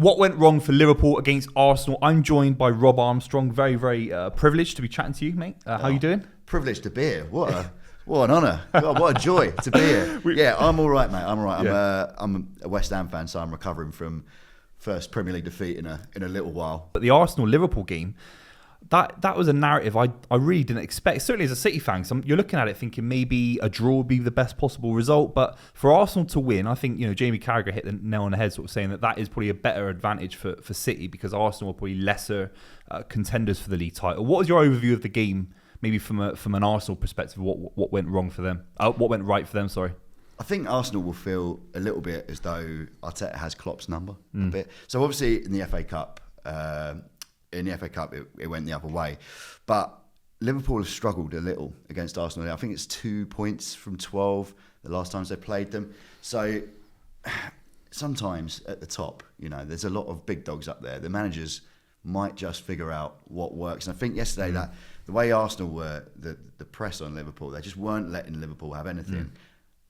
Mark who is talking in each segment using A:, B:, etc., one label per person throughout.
A: What went wrong for Liverpool against Arsenal? I'm joined by Rob Armstrong. Very, very privileged to be chatting to you, mate. How you doing?
B: Privileged to be here. What an honour. God, what a joy to be here. Yeah, I'm all right, mate. I'm all right.
A: Yeah.
B: I'm a West Ham fan, so I'm recovering from first Premier League defeat in a little while.
A: But the Arsenal-Liverpool game, that was a narrative I really didn't expect. Certainly as a City fan, you're looking at it thinking maybe a draw would be the best possible result. But for Arsenal to win, I think Jamie Carragher hit the nail on the head, sort of saying that is probably a better advantage for City because Arsenal are probably lesser contenders for the league title. What was your overview of the game, maybe from an Arsenal perspective? What went wrong for them? What went right for them? Sorry.
B: I think Arsenal will feel a little bit as though Arteta has Klopp's number a bit. So obviously in the FA Cup. It went the other way. But Liverpool have struggled a little against Arsenal. I think it's 2 points from 12 the last times they played them. So sometimes at the top, there's a lot of big dogs up there. The managers might just figure out what works. And I think yesterday that the way Arsenal were, the press on Liverpool, they just weren't letting Liverpool have anything.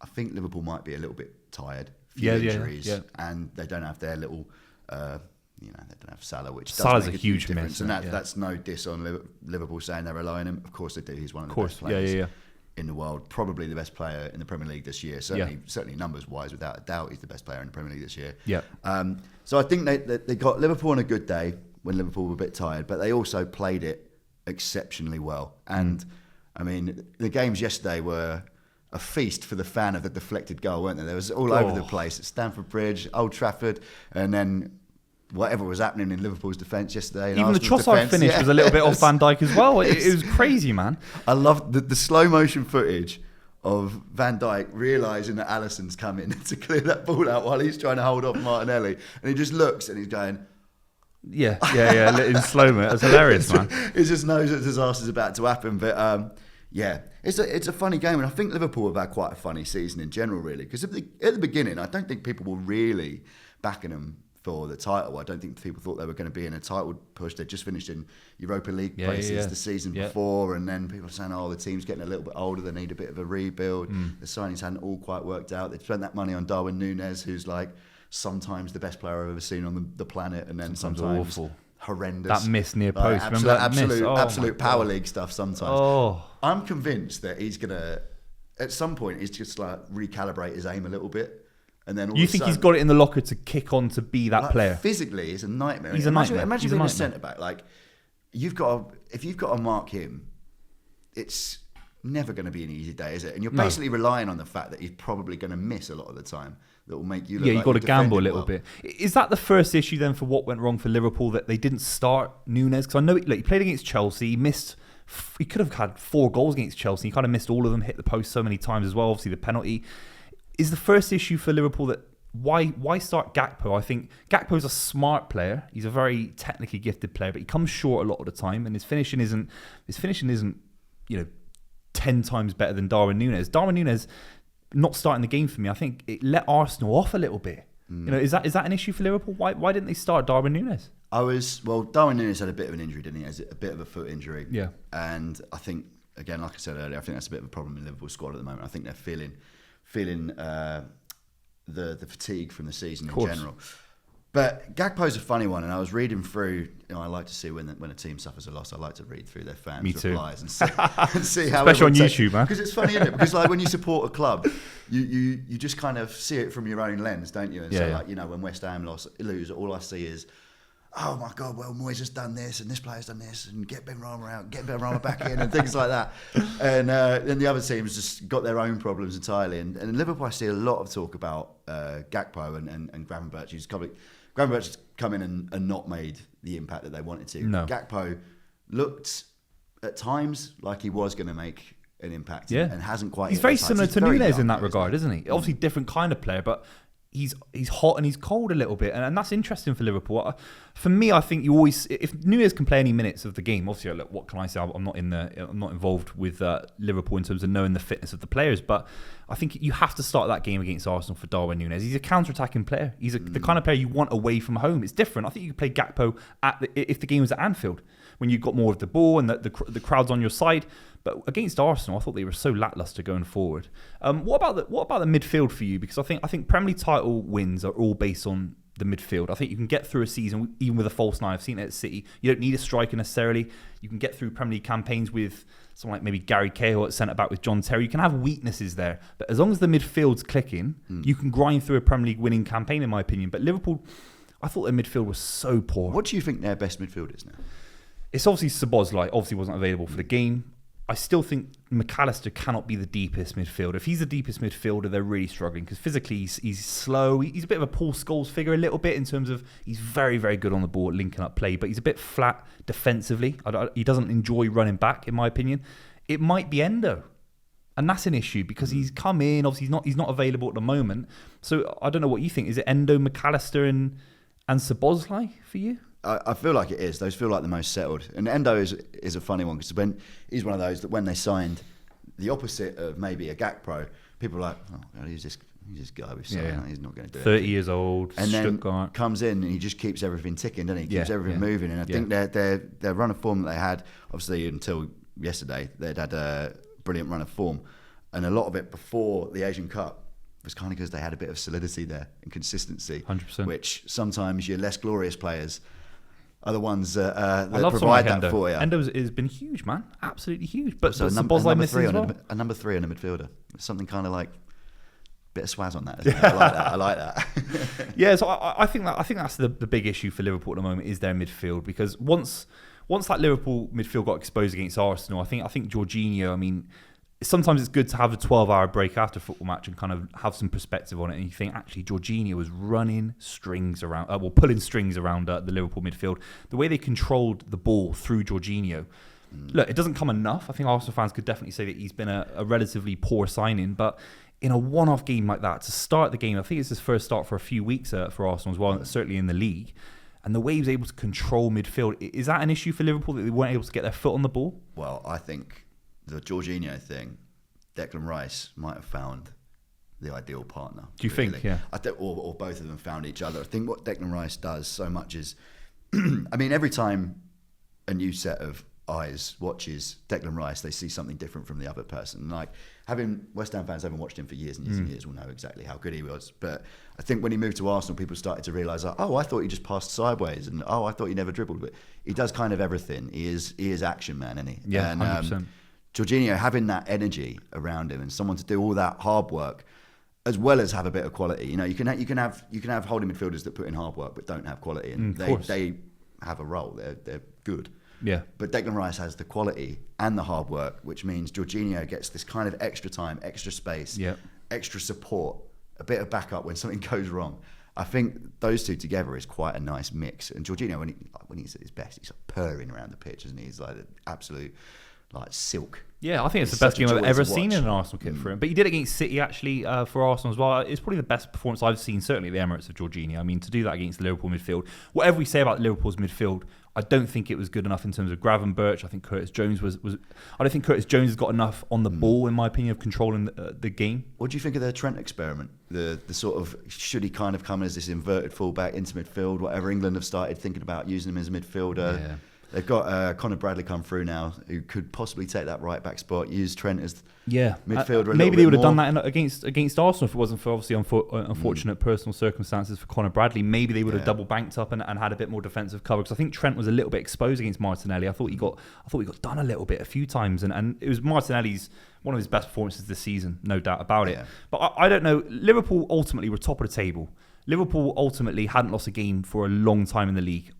B: I think Liverpool might be a little bit tired. Injuries, and they don't have their little... they don't have Salah, which does make a huge difference. And that's no diss on Liverpool saying they rely on him. Of course they do. He's one of the best players in the world. Probably the best player in the Premier League this year. Certainly numbers-wise, without a doubt, he's the best player in the Premier League this year.
A: Yeah.
B: So I think they got Liverpool on a good day when Liverpool were a bit tired, but they also played it exceptionally well. And, I mean, the games yesterday were a feast for the fan of the deflected goal, weren't they? There was all over the place at Stamford Bridge, Old Trafford, and then... whatever was happening in Liverpool's defence yesterday.
A: Even the Trossard finish was a little bit off Van Dijk as well. It was crazy, man.
B: I love the slow motion footage of Van Dijk realising that Alisson's coming to clear that ball out while he's trying to hold off Martinelli. And he just looks and he's going...
A: Yeah, in slow-mo. It was hilarious, man.
B: He just knows that disaster's about to happen. But, it's a funny game. And I think Liverpool have had quite a funny season in general, really. Because at the beginning, I don't think people were really backing them for the title. I don't think people thought they were going to be in a title push. They just finished in Europa League places the season before, and then people are saying, the team's getting a little bit older, they need a bit of a rebuild. The signings hadn't all quite worked out. They spent that money on Darwin Núñez, who's like sometimes the best player I've ever seen on the planet, and then sometimes
A: awful.
B: Horrendous.
A: That miss near post.
B: Absolute power league stuff sometimes. I'm convinced that he's going to, at some point, he's just like recalibrate his aim a little bit. And then
A: you think he's got it in the locker to kick on to be that player?
B: Physically, he's a nightmare.
A: He's a nightmare.
B: Imagine being a centre back. Like if you've got to mark him, it's never going to be an easy day, is it? And you're basically relying on the fact that he's probably going to miss a lot of the time. That will make you look like
A: you've got to gamble a little bit. Is that the first issue then for what went wrong for Liverpool, that they didn't start Núñez? Because I know he played against Chelsea. He missed. He could have had 4 goals against Chelsea. He kind of missed all of them. Hit the post so many times as well. Obviously the penalty. Is the first issue for Liverpool that why start Gakpo? I think Gakpo's a smart player. He's a very technically gifted player, but he comes short a lot of the time, and his finishing isn't 10 times better than Darwin Núñez. Darwin Núñez not starting the game for me, I think it let Arsenal off a little bit. Is that an issue for Liverpool? Why didn't they start Darwin Núñez?
B: Darwin Núñez had a bit of an injury, didn't he? He has a bit of a foot injury.
A: Yeah.
B: And I think, again, like I said earlier, I think that's a bit of a problem in Liverpool's squad at the moment. I think they're feeling the fatigue from the season in general. But Gakpo's a funny one, and I was reading through. I like to see when a team suffers a loss. I like to read through their fans' replies and see how.
A: Especially on YouTube, man.
B: Because it's funny, isn't it? Because like when you support a club, you just kind of see it from your own lens, don't you? And like when West Ham lose, all I see is, oh my God, well, Moyes has done this and this player's done this and get Benrahma out, get Benrahma back in and things like that. And then the other teams just got their own problems entirely. And in Liverpool, I see a lot of talk about Gakpo and Gravenberch. Gravenberch has come in and not made the impact that they wanted to.
A: No.
B: Gakpo looked at times like he was going to make an impact and hasn't quite.
A: He's very similar to Núñez in that regard, isn't he? Obviously different kind of player, but he's hot and he's cold a little bit, and that's interesting for Liverpool. For me, I think you always, if Núñez can play any minutes of the game, obviously, look, what can I say? I'm not involved with Liverpool in terms of knowing the fitness of the players, but I think you have to start that game against Arsenal for Darwin Núñez. He's a counter-attacking player. He's the kind of player you want away from home. It's different. I think you could play Gakpo if the game was at Anfield, when you've got more of the ball and the crowd's on your side. But against Arsenal, I thought they were so lacklustre going forward. What about the midfield for you? Because I think Premier League title wins are all based on the midfield. I think you can get through a season even with a false nine. I've seen it at City. You don't need a striker necessarily. You can get through Premier League campaigns with someone like maybe Gary Cahill at centre back with John Terry. You can have weaknesses there, but as long as the midfield's clicking, you can grind through a Premier League winning campaign, in my opinion. But Liverpool, I thought their midfield was so poor.
B: What do you think their best midfield is now?
A: It's obviously Szoboszlai. Obviously wasn't available for the game. I still think McAllister cannot be the deepest midfielder. If he's the deepest midfielder, they're really struggling because physically he's slow. He's a bit of a Paul Scholes figure a little bit in terms of he's very, very good on the ball, linking up play, but he's a bit flat defensively. He doesn't enjoy running back, in my opinion. It might be Endo. And that's an issue because he's come in. Obviously, he's not available at the moment. So I don't know what you think. Is it Endo, McAllister, and Szoboszlai for you?
B: I feel like it is. Those feel like the most settled. And Endo is a funny one because he's one of those that when they signed the opposite of maybe a Gakpo, people are like, oh, God, he's this guy we've signed. He's not going to do it.
A: 30 years old,
B: and
A: Stuttgart.
B: Then comes in and he just keeps everything ticking, doesn't he? Keeps everything moving. And I think their run of form that they had, obviously until yesterday, they'd had a brilliant run of form. And a lot of it before the Asian Cup was kind of because they had a bit of solidity there and consistency.
A: 100%.
B: Which sometimes your less glorious players are the ones that
A: like
B: provide that
A: Endo.
B: for you.
A: Endo has been huge, man. Absolutely huge. But
B: So a
A: Szoboszlai
B: number
A: missing
B: three
A: as
B: on
A: well.
B: a number three on a midfielder. Something kind of like bit of swaz on that. Isn't it? I like that.
A: Yeah, so I think that's the big issue for Liverpool at the moment is their midfield because once that Liverpool midfield got exposed against Arsenal, I think Jorginho. I mean, sometimes it's good to have a 12-hour break after a football match and kind of have some perspective on it. And you think, actually, Jorginho was pulling strings around the Liverpool midfield. The way they controlled the ball through Jorginho. Look, it doesn't come enough. I think Arsenal fans could definitely say that he's been a relatively poor signing. But in a one-off game like that, to start the game, I think it's his first start for a few weeks for Arsenal as well, certainly in the league. And the way he was able to control midfield, is that an issue for Liverpool that they weren't able to get their foot on the ball?
B: Well, I think the Jorginho thing, Declan Rice might have found the ideal partner.
A: Do you think? Yeah.
B: I think, or both of them found each other. I think what Declan Rice does so much is, I mean, every time a new set of eyes watches Declan Rice, they see something different from the other person. Like West Ham fans having watched him for years and years and years will know exactly how good he was. But I think when he moved to Arsenal, people started to realise, oh, I thought he just passed sideways, and oh, I thought he never dribbled. But he does kind of everything. He is action man, isn't he?
A: Yeah,
B: and,
A: 100%.
B: Jorginho having that energy around him and someone to do all that hard work, as well as have a bit of quality. You know, you can have holding midfielders that put in hard work but don't have quality, and they have a role. They're good.
A: Yeah.
B: But Declan Rice has the quality and the hard work, which means Jorginho gets this kind of extra time, extra space, extra support, a bit of backup when something goes wrong. I think those two together is quite a nice mix. And Jorginho, when he's at his best, he's like purring around the pitch, isn't he? He's like an absolute silk.
A: Yeah, I think it's the best game I've ever seen in an Arsenal kit for him. But he did it against City, actually, for Arsenal as well. It's probably the best performance I've seen, certainly at the Emirates, of Jorginho. I mean, to do that against the Liverpool midfield. Whatever we say about Liverpool's midfield, I don't think it was good enough in terms of Gravenberch. I think Curtis Jones was. I don't think Curtis Jones has got enough on the ball, in my opinion, of controlling the game.
B: What do you think of their Trent experiment? The sort of, should he kind of come as this inverted fullback into midfield? Whatever, England have started thinking about using him as a midfielder. Yeah. They've got Conor Bradley come through now, who could possibly take that right back spot. Use Trent as midfielder.
A: Maybe they would have done that against Arsenal if it wasn't for obviously unfortunate personal circumstances for Conor Bradley. Maybe they would have double banked up and had a bit more defensive cover, because I think Trent was a little bit exposed against Martinelli. I thought he got done a little bit a few times, and it was Martinelli's one of his best performances this season, no doubt about it. But I don't know. Liverpool ultimately were top of the table. Liverpool ultimately hadn't lost a game for a long time in the league.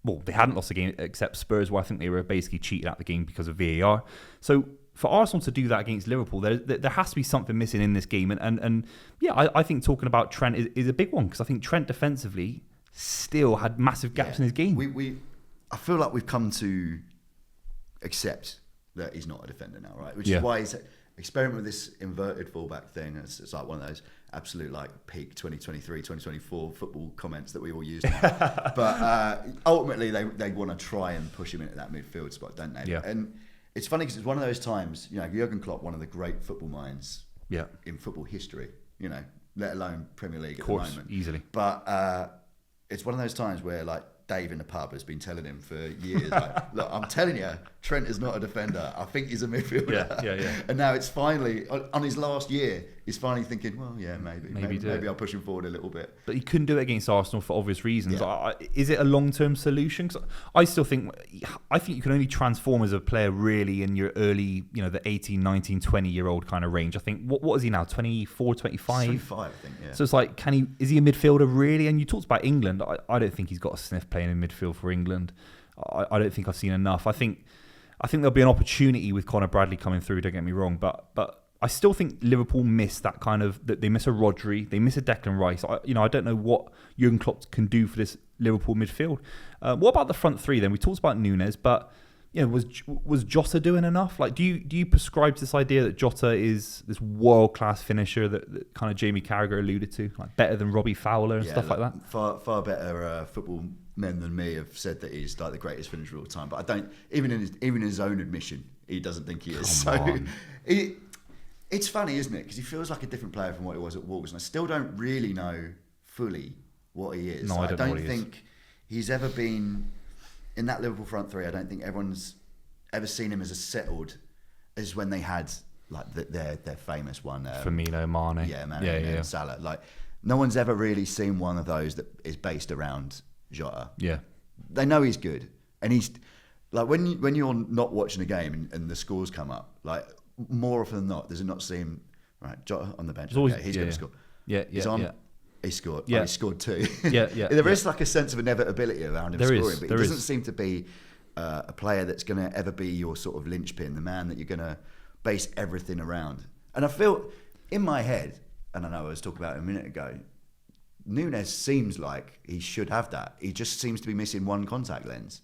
A: Well, they hadn't lost a game except Spurs, where I think they were basically cheated out the game because of VAR. So for Arsenal to do that against Liverpool, there has to be something missing in this game. And I think talking about Trent is a big one, because I think Trent defensively still had massive gaps in his game.
B: I feel like we've come to accept that he's not a defender now, right? Which is why he's experimenting with this inverted fullback thing. It's like one of those absolute peak 2023, 2024 football comments that we all use now. But ultimately they want to try and push him into that midfield spot, don't they?
A: Yeah.
B: And it's funny because it's one of those times, Jurgen Klopp, one of the great football minds in football history, let alone Premier League at the moment.
A: Easily.
B: But it's one of those times where Dave in the pub has been telling him for years, look, I'm telling you, Trent is not a defender. I think he's a midfielder.
A: Yeah.
B: And now it's finally, on his last year, he's finally thinking, well, yeah, maybe I'll push him forward a little bit.
A: But he couldn't do it against Arsenal for obvious reasons.
B: Yeah.
A: Is it a long-term solution? 'Cause I think you can only transform as a player really in your early, the 18, 19, 20-year-old kind of range. I think, what is he now, 24, 25?
B: 25, I think, yeah.
A: So it's like, is he a midfielder really? And you talked about England. I don't think he's got a sniff playing in midfield for England. I don't think I've seen enough. I think there'll be an opportunity with Conor Bradley coming through, don't get me wrong, but I still think Liverpool miss that kind of, that they miss a Rodri, they miss a Declan Rice. I don't know what Jurgen Klopp can do for this Liverpool midfield. What about the front three then? We talked about Nunes, but was Jota doing enough? Like, do you prescribe to this idea that Jota is this world-class finisher that kind of Jamie Carragher alluded to, like better than Robbie Fowler and stuff like that?
B: Far better football men than me have said that he's like the greatest finisher of all time. But I don't, even in his own admission, he doesn't think he is. It's funny, isn't it? Because he feels like a different player from what he was at Wolves, and I still don't really know fully what he is.
A: No, I don't
B: think he's ever been in that Liverpool front three. I don't think everyone's ever seen him as settled as when they had like their famous one.
A: Firmino, Mane.
B: Yeah, Mane and Salah. Like, no one's ever really seen one of those that is based around Jota.
A: Yeah,
B: they know he's good, and he's like when you're not watching a game and the scores come up, like, more often than not, does it not seem right? Jota on the bench, he's going to score.
A: Yeah,
B: he's on. He scored.
A: Yeah.
B: He scored too.
A: Yeah.
B: There is like a sense of inevitability around him scoring, but he doesn't
A: is.
B: seem to be a player that's going to ever be your sort of linchpin, the man that you're going to base everything around. And I feel in my head, and I know I was talking about it a minute ago, Nunes seems like he should have that. He just seems to be missing one contact lens.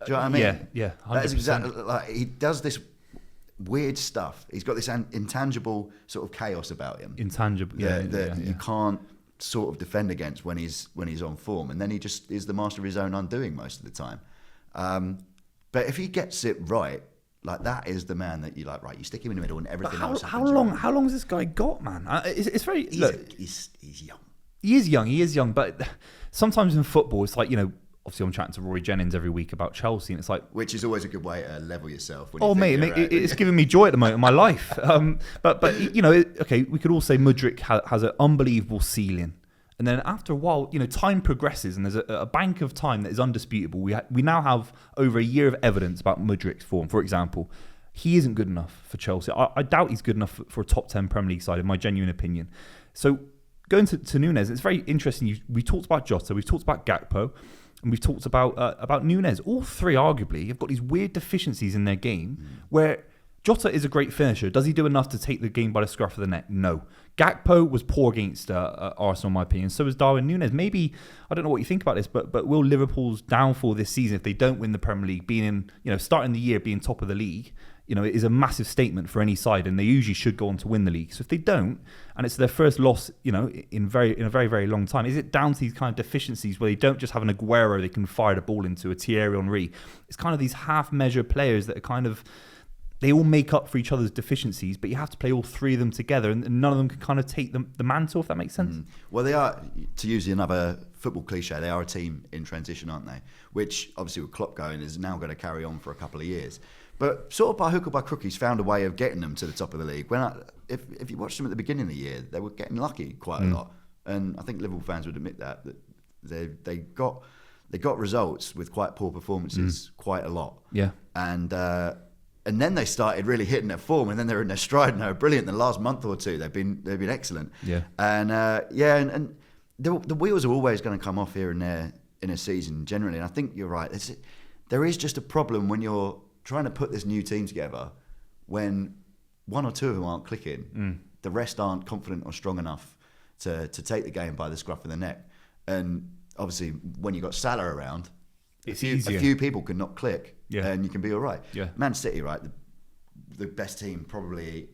B: Do you know what I mean?
A: Yeah, 100%.
B: That is exactly like he does this weird stuff. He's got this intangible sort of chaos about him.
A: Intangible,
B: that you can't sort of defend against when he's on form, and then he just is the master of his own undoing most of the time. But if he gets it right, like, that is the man that you like. Right, you stick him in the middle, and everything else.
A: How long has this guy got, man? It's very.
B: He's young.
A: He is young, but sometimes in football, it's like, obviously I'm chatting to Rory Jennings every week about Chelsea, and it's like,
B: which is always a good way to level yourself.
A: It's giving me joy at the moment in my life. But okay, we could all say Mudryk has an unbelievable ceiling, and then after a while, time progresses, and there's a bank of time that is undisputable. We now have over a year of evidence about Mudryk's form. For example, he isn't good enough for Chelsea. I doubt he's good enough for a top 10 Premier League side, in my genuine opinion. So going to Nunes, it's very interesting. We talked about Jota, we've talked about Gakpo, and we've talked about Nunes. All three, arguably, have got these weird deficiencies in their game where Jota is a great finisher. Does he do enough to take the game by the scruff of the neck? No. Gakpo was poor against Arsenal, in my opinion. So was Darwin Nunes. Maybe, I don't know what you think about this, but will Liverpool's downfall this season, if they don't win the Premier League, being starting the year being top of the league, it is a massive statement for any side, and they usually should go on to win the league. So if they don't, and it's their first loss, in a very, very long time, is it down to these kind of deficiencies where they don't just have an Aguero they can fire the ball into, a Thierry Henry? It's kind of these half-measure players that are kind of, they all make up for each other's deficiencies, but you have to play all three of them together, and none of them can kind of take the mantle, if that makes sense.
B: Well, they are, to use another football cliche, they are a team in transition, aren't they? Which, obviously, with Klopp going, is now going to carry on for a couple of years. But sort of by hook or by crook, he's found a way of getting them to the top of the league. If you watched them at the beginning of the year, they were getting lucky quite a lot, and I think Liverpool fans would admit that they got results with quite poor performances quite a lot.
A: Yeah,
B: and then they started really hitting their form, and then they're in their stride, and they were brilliant. In the last month or two, they've been excellent.
A: Yeah,
B: and and the wheels are always going to come off here and there in a season generally. And I think you're right. There is just a problem when you're trying to put this new team together when one or two of them aren't clicking. The rest aren't confident or strong enough to take the game by the scruff of the neck. And obviously, when you've got Salah around,
A: it's
B: a few people can not click, and you can be all right.
A: Yeah.
B: Man City, right, the best team, probably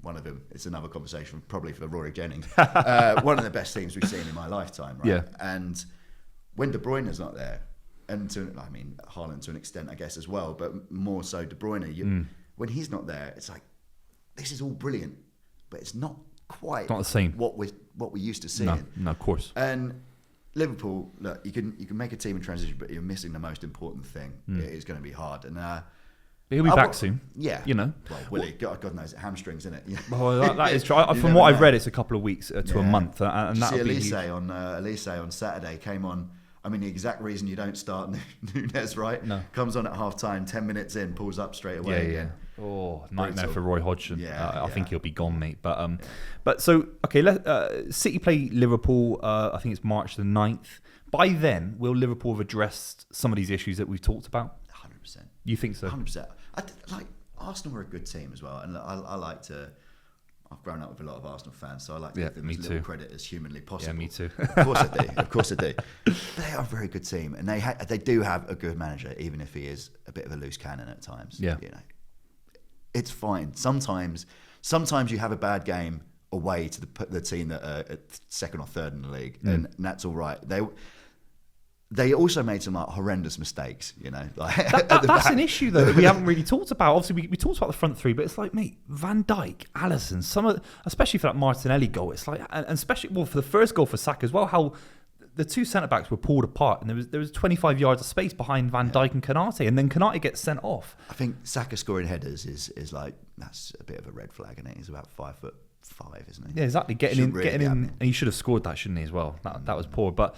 B: one of them, it's another conversation probably for Rory Jennings, one of the best teams we've seen in my lifetime, right?
A: Yeah.
B: And when De Bruyne is not there, and Haaland to an extent, I guess, as well, but more so De Bruyne, when he's not there, it's like, this is all brilliant, but it's not quite
A: not the same.
B: What we used to seeing.
A: No, of course.
B: And Liverpool, look, you can make a team in transition, but you're missing the most important thing. It is going to be hard. And
A: But he'll be back soon.
B: Yeah.
A: You know.
B: Well, will he? God knows, hamstrings, isn't it? Yeah.
A: Well, that is true. From what I've read, it's a couple of weeks to a month. And
B: Did
A: that'll
B: you see Elise on Saturday came on. I mean, the exact reason you don't start Nunez, right?
A: No.
B: Comes on at half time, 10 minutes in, pulls up straight away.
A: Yeah. Oh, nightmare for Roy Hodgson.
B: Yeah,
A: I think he'll be gone, mate. But so, okay, City play Liverpool, I think it's March the 9th. By then, will Liverpool have addressed some of these issues that we've talked about?
B: 100%.
A: You think so?
B: 100%. Arsenal are a good team as well. And I like to... I've grown up with a lot of Arsenal fans, so I like to give them as little credit as humanly possible.
A: Yeah, me too.
B: Of course I do. They are a very good team, and they do have a good manager, even if he is a bit of a loose cannon at times.
A: Yeah,
B: it's fine. Sometimes you have a bad game away to the team that are second or third in the league, and that's all right. They also made some horrendous mistakes,
A: That's an issue though that we haven't really talked about. Obviously, we talked about the front three, but it's like, mate, Van Dijk, Alisson, especially for that Martinelli goal. It's like, and especially for the first goal for Saka as well, how the two centre backs were pulled apart, and there was 25 yards of space behind Van Dijk and Konate, and then Konate gets sent off.
B: I think Saka scoring headers is like, that's a bit of a red flag, isn't it? He's about 5'5", isn't he?
A: Yeah, exactly. Getting in, and he should have scored that, shouldn't he, as well? That was poor. But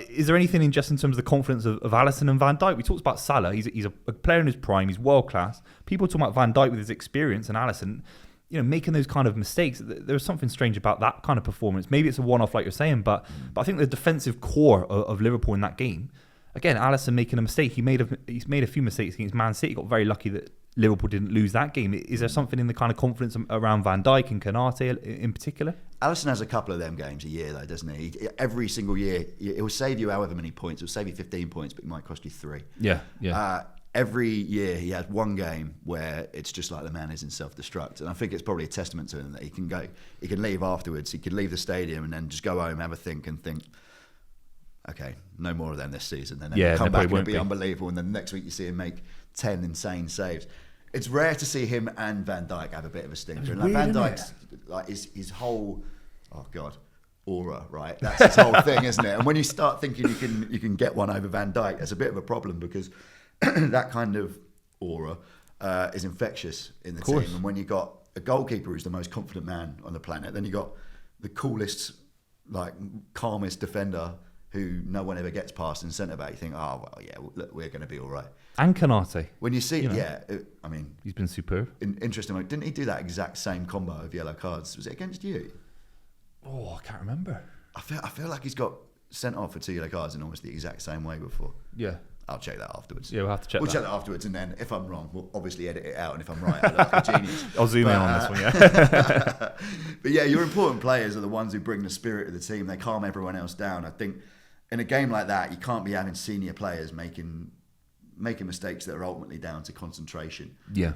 A: is there anything in just in terms of the confidence of Alisson and Van Dijk? We talked about Salah. He's a player in his prime. He's world class. People talk about Van Dijk with his experience and Alisson, making those kind of mistakes. There's something strange about that kind of performance. Maybe it's a one-off, like you're saying, but I think the defensive core of Liverpool in that game, again, Alisson making a mistake. He's made a few mistakes against Man City. Got very lucky that Liverpool didn't lose that game. Is there something in the kind of confidence around Van Dijk and Konate in particular?
B: Alisson has a couple of them games a year, though, doesn't he? Every single year, it will save you however many points. It will save you 15 points, but it might cost you 3.
A: Yeah.
B: Every year, he has one game where it's just like the man is in self-destruct. And I think it's probably a testament to him that he can leave afterwards. He could leave the stadium and then just go home, have a think, okay, no more of them this season. And then come back and be unbelievable. And then the next week you see him make 10 insane saves. It's rare to see him and Van Dijk have a bit of a stinker. And Van Dijk's his whole, aura, right? That's his whole thing, isn't it? And when you start thinking you can get one over Van Dijk, that's a bit of a problem because that kind of aura is infectious in the team. And when you got a goalkeeper who's the most confident man on the planet, then you got the coolest, calmest defender who no one ever gets past in centre back. You think, look, we're going to be all right.
A: And Konate.
B: When you see,
A: he's been superb.
B: Interesting. Didn't he do that exact same combo of yellow cards? Was it against you?
A: Oh, I can't remember.
B: I feel like he's got sent off for 2 yellow cards in almost the exact same way before.
A: Yeah.
B: I'll check that afterwards.
A: Yeah, we'll have to check
B: We'll check that afterwards, and then if I'm wrong, we'll obviously edit it out, and if I'm right, I look like a genius.
A: I'll zoom in on this one, yeah.
B: But yeah, your important players are the ones who bring the spirit of the team. They calm everyone else down. I think in a game like that, you can't be having senior players making mistakes that are ultimately down to concentration.
A: Yeah.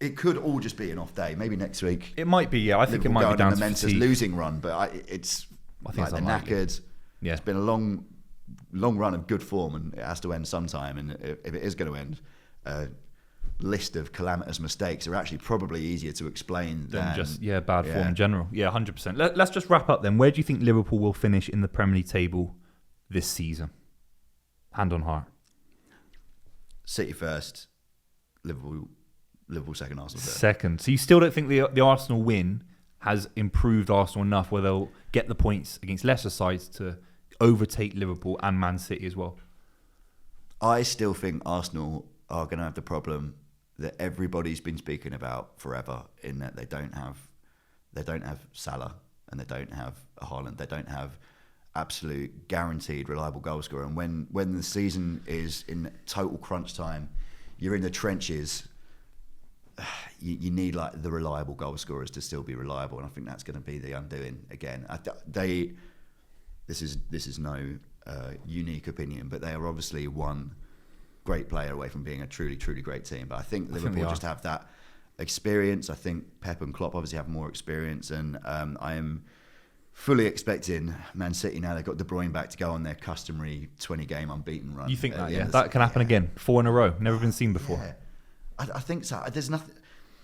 B: It could all just be an off day. Maybe next week.
A: It might be, yeah. I think it might be down to fatigue.
B: Losing run, but I think they're knackered.
A: Yeah.
B: It's been a long run of good form, and it has to end sometime. And if it is going to end, a list of calamitous mistakes are actually probably easier to explain than
A: just bad form in general. Yeah, 100%. Let's just wrap up then. Where do you think Liverpool will finish in the Premier League table this season? Hand on heart.
B: City first, Liverpool second, Arsenal third.
A: Second. So you still don't think the Arsenal win has improved Arsenal enough where they'll get the points against lesser sides to overtake Liverpool and Man City as well?
B: I still think Arsenal are going to have the problem that everybody's been speaking about forever, in that they don't have Salah and they don't have Haaland. They don't have absolute guaranteed reliable goal scorer. And when the season is in total crunch time, you're in the trenches. You need the reliable goal scorers to still be reliable, and I think that's going to be the undoing again. This is no unique opinion, but they are obviously one great player away from being a truly, truly great team. But I think Liverpool just have that experience. I think Pep and Klopp obviously have more experience, and I am fully expecting Man City, now they've got De Bruyne back, to go on their customary 20-game unbeaten run.
A: You think that can happen again? 4 in a row, never been seen before.
B: Yeah. I think so. There's nothing.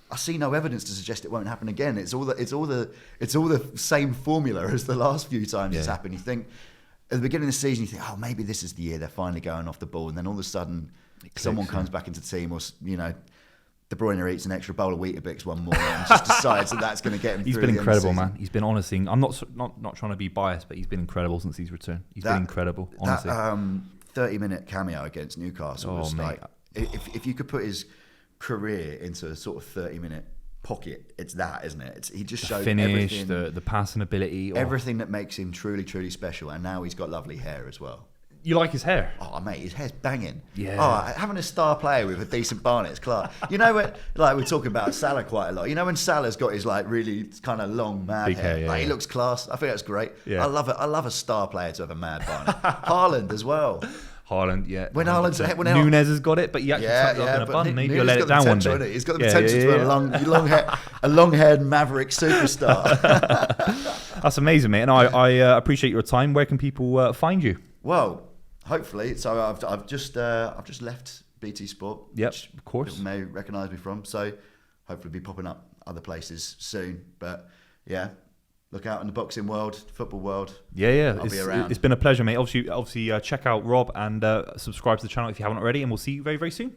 B: I see no evidence to suggest it won't happen again. It's all the same formula as the last few times it's happened. You think at the beginning of the season, you think, oh, maybe this is the year they're finally going off the ball, and then all of a sudden, someone comes back into the team, or De Bruyne eats an extra bowl of Weetabix one morning and just decides that's going to get him.
A: He's been incredible, man. He's been honestly. I'm not trying to be biased, but he's been incredible since he's returned. He's been incredible, honestly.
B: That 30-minute cameo against Newcastle was like, if you could put his career into a sort of 30-minute pocket, it's that, isn't it? He just showed
A: finish,
B: everything,
A: the passing ability,
B: everything that makes him truly, truly special. And now he's got lovely hair as well.
A: You like his hair?
B: Oh, mate, his hair's banging.
A: Yeah.
B: Oh, having a star player with a decent barnet's class. You know what? Like, we're talking about Salah quite a lot. You know when Salah's got his like really kind of long mad
A: Big hair,
B: he looks class. I think that's great.
A: Yeah.
B: I love it. I love a star player to have a mad barnet. Haaland as well.
A: Haaland, yeah.
B: When
A: Nunez has got it, but he actually tucks it up in a bun. Maybe you'll let it down one day.
B: He's got the potential to be a long-haired maverick superstar.
A: That's amazing, mate. And I appreciate your time. Where can people find you?
B: Well, hopefully. So I've just left BT Sport.
A: Yep,
B: which
A: of course.
B: People may recognise me from. So hopefully be popping up other places soon. But yeah. Look out in the boxing world, football world.
A: Yeah.
B: I'll be around.
A: It's been a pleasure, mate. Obviously, check out Rob and subscribe to the channel if you haven't already, and we'll see you very, very soon.